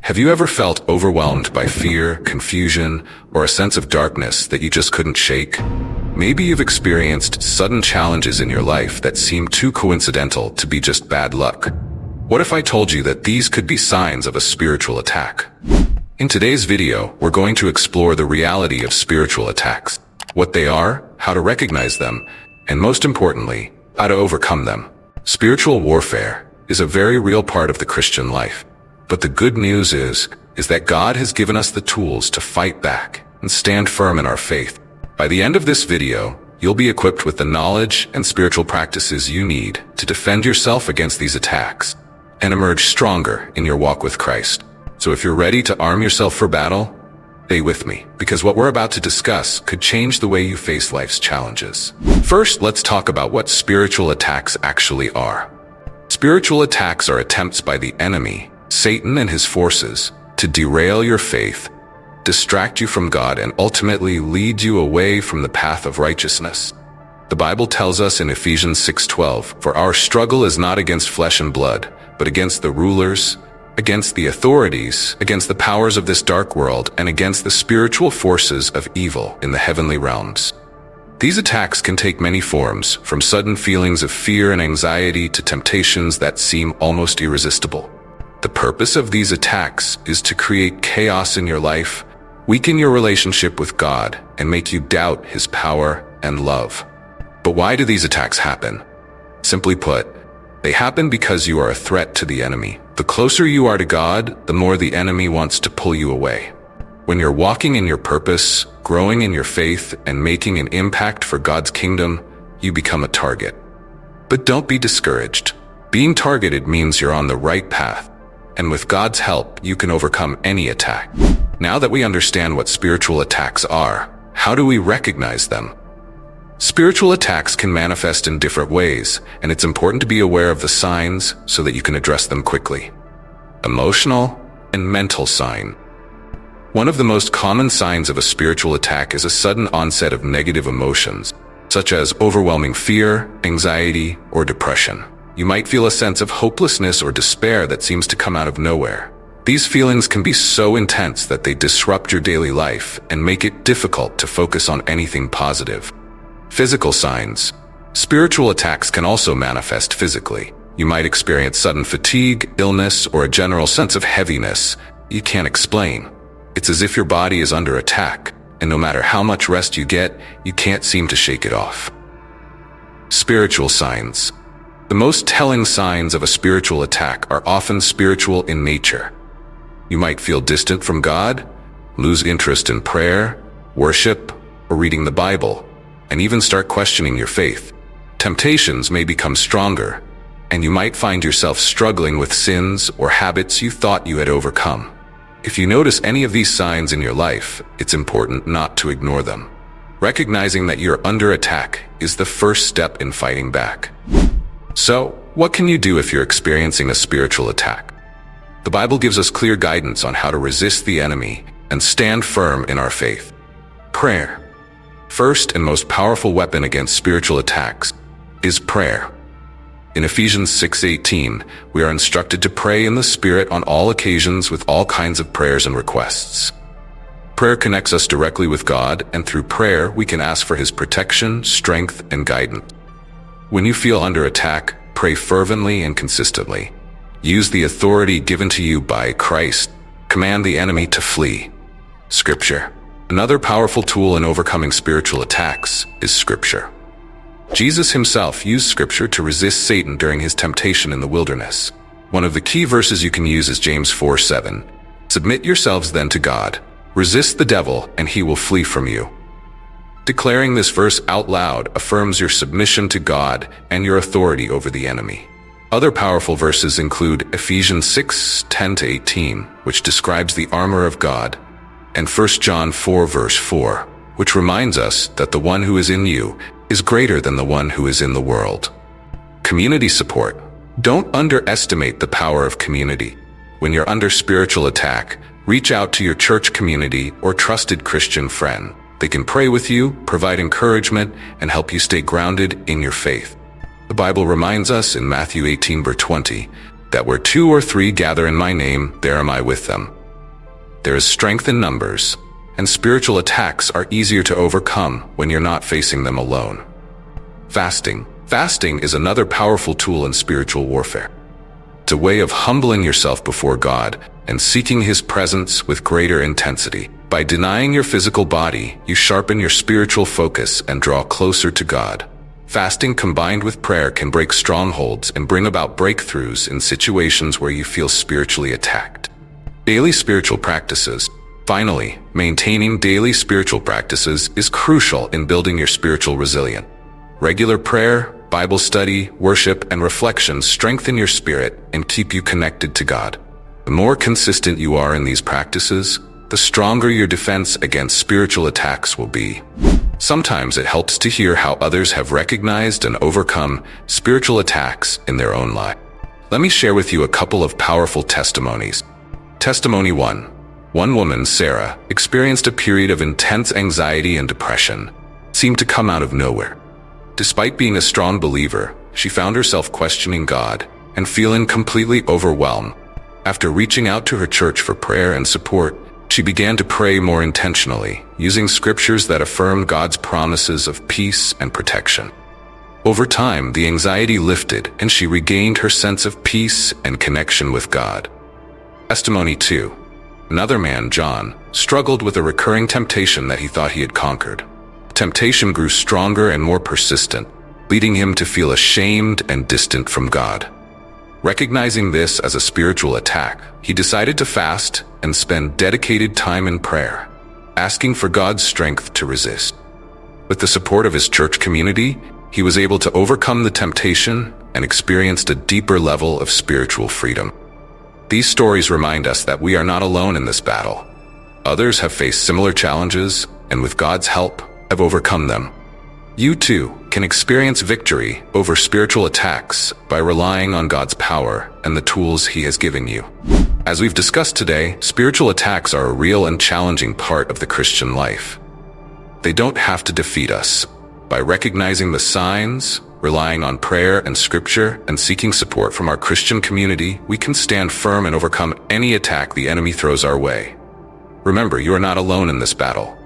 Have you ever felt overwhelmed by fear, confusion, or a sense of darkness that you just couldn't shake? Maybe you've experienced sudden challenges in your life that seem too coincidental to be just bad luck. What if I told you that these could be signs of a spiritual attack? In today's video, we're going to explore the reality of spiritual attacks, what they are, how to recognize them, and most importantly, how to overcome them. Spiritual warfare is a very real part of the Christian life. But the good news is that God has given us the tools to fight back and stand firm in our faith. By the end of this video, you'll be equipped with the knowledge and spiritual practices you need to defend yourself against these attacks and emerge stronger in your walk with Christ. So if you're ready to arm yourself for battle, stay with me, because what we're about to discuss could change the way you face life's challenges. First, let's talk about what spiritual attacks actually are. Spiritual attacks are attempts by the enemy, Satan and his forces, to derail your faith, distract you from God, and ultimately lead you away from the path of righteousness. The Bible tells us in Ephesians 6:12, "For our struggle is not against flesh and blood, but against the rulers, against the authorities, against the powers of this dark world, and against the spiritual forces of evil in the heavenly realms." These attacks can take many forms, from sudden feelings of fear and anxiety to temptations that seem almost irresistible. The purpose of these attacks is to create chaos in your life, weaken your relationship with God, and make you doubt His power and love. But why do these attacks happen? Simply put, they happen because you are a threat to the enemy. The closer you are to God, the more the enemy wants to pull you away. When you're walking in your purpose, growing in your faith, and making an impact for God's kingdom, you become a target. But don't be discouraged. Being targeted means you're on the right path. And with God's help, you can overcome any attack. Now that we understand what spiritual attacks are, how do we recognize them? Spiritual attacks can manifest in different ways, and it's important to be aware of the signs so that you can address them quickly. Emotional and mental sign. One of the most common signs of a spiritual attack is a sudden onset of negative emotions, such as overwhelming fear, anxiety, or depression. You might feel a sense of hopelessness or despair that seems to come out of nowhere. These feelings can be so intense that they disrupt your daily life and make it difficult to focus on anything positive. Physical signs. Spiritual attacks can also manifest physically. You might experience sudden fatigue, illness, or a general sense of heaviness you can't explain. It's as if your body is under attack, and no matter how much rest you get, you can't seem to shake it off. Spiritual signs. The most telling signs of a spiritual attack are often spiritual in nature. You might feel distant from God, lose interest in prayer, worship, or reading the Bible, and even start questioning your faith. Temptations may become stronger, and you might find yourself struggling with sins or habits you thought you had overcome. If you notice any of these signs in your life, it's important not to ignore them. Recognizing that you're under attack is the first step in fighting back. So, what can you do if you're experiencing a spiritual attack? The Bible gives us clear guidance on how to resist the enemy and stand firm in our faith. Prayer. First and most powerful weapon against spiritual attacks is prayer. In Ephesians 6:18, we are instructed to pray in the Spirit on all occasions with all kinds of prayers and requests. Prayer connects us directly with God, and through prayer we can ask for His protection, strength, and guidance. When you feel under attack, pray fervently and consistently. Use the authority given to you by Christ. Command the enemy to flee. Scripture. Another powerful tool in overcoming spiritual attacks is Scripture. Jesus Himself used Scripture to resist Satan during His temptation in the wilderness. One of the key verses you can use is James 4:7. "Submit yourselves then to God. Resist the devil, and he will flee from you." Declaring this verse out loud affirms your submission to God and your authority over the enemy. Other powerful verses include Ephesians 6:10-18, which describes the armor of God, and 1 John 4 verse 4, which reminds us that the one who is in you is greater than the one who is in the world. Community support. Don't underestimate the power of community. When you're under spiritual attack, reach out to your church community or trusted Christian friend. They can pray with you, provide encouragement, and help you stay grounded in your faith. The Bible reminds us in Matthew 18 verse 20 that where 2 or 3 gather in my name, there am I with them. There is strength in numbers, and spiritual attacks are easier to overcome when you're not facing them alone. Fasting. Fasting is another powerful tool in spiritual warfare. It's a way of humbling yourself before God and seeking His presence with greater intensity. By denying your physical body, you sharpen your spiritual focus and draw closer to God. Fasting combined with prayer can break strongholds and bring about breakthroughs in situations where you feel spiritually attacked. Daily spiritual practices. Finally, maintaining daily spiritual practices is crucial in building your spiritual resilience. Regular prayer, Bible study, worship, and reflection strengthen your spirit and keep you connected to God. The more consistent you are in these practices, the stronger your defense against spiritual attacks will be. Sometimes it helps to hear how others have recognized and overcome spiritual attacks in their own life. Let me share with you a couple of powerful testimonies. Testimony 1. One woman, Sarah, experienced a period of intense anxiety and depression. It seemed to come out of nowhere. Despite being a strong believer, she found herself questioning God and feeling completely overwhelmed. After reaching out to her church for prayer and support, she began to pray more intentionally, using scriptures that affirmed God's promises of peace and protection. Over time, the anxiety lifted and she regained her sense of peace and connection with God. Testimony 2. Another man, John, struggled with a recurring temptation that he thought he had conquered. Temptation grew stronger and more persistent, leading him to feel ashamed and distant from God. Recognizing this as a spiritual attack, he decided to fast and spend dedicated time in prayer, asking for God's strength to resist. With the support of his church community, he was able to overcome the temptation and experienced a deeper level of spiritual freedom. These stories remind us that we are not alone in this battle. Others have faced similar challenges, and with God's help, have overcome them. You too can experience victory over spiritual attacks by relying on God's power and the tools He has given you. As we've discussed today, spiritual attacks are a real and challenging part of the Christian life. They don't have to defeat us. By recognizing the signs, relying on prayer and scripture, and seeking support from our Christian community, we can stand firm and overcome any attack the enemy throws our way. Remember, you are not alone in this battle.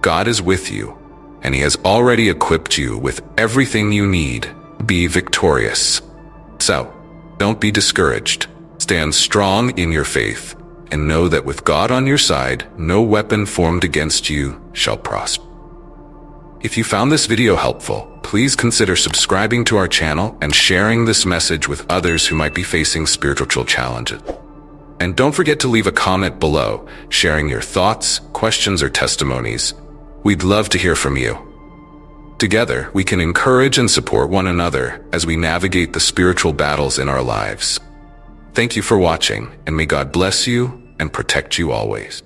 God is with you, and He has already equipped you with everything you need to be victorious. So, don't be discouraged. Stand strong in your faith, and know that with God on your side, no weapon formed against you shall prosper. If you found this video helpful, please consider subscribing to our channel and sharing this message with others who might be facing spiritual challenges. And don't forget to leave a comment below, sharing your thoughts, questions, or testimonies. We'd love to hear from you. Together, we can encourage and support one another as we navigate the spiritual battles in our lives. Thank you for watching, and may God bless you and protect you always.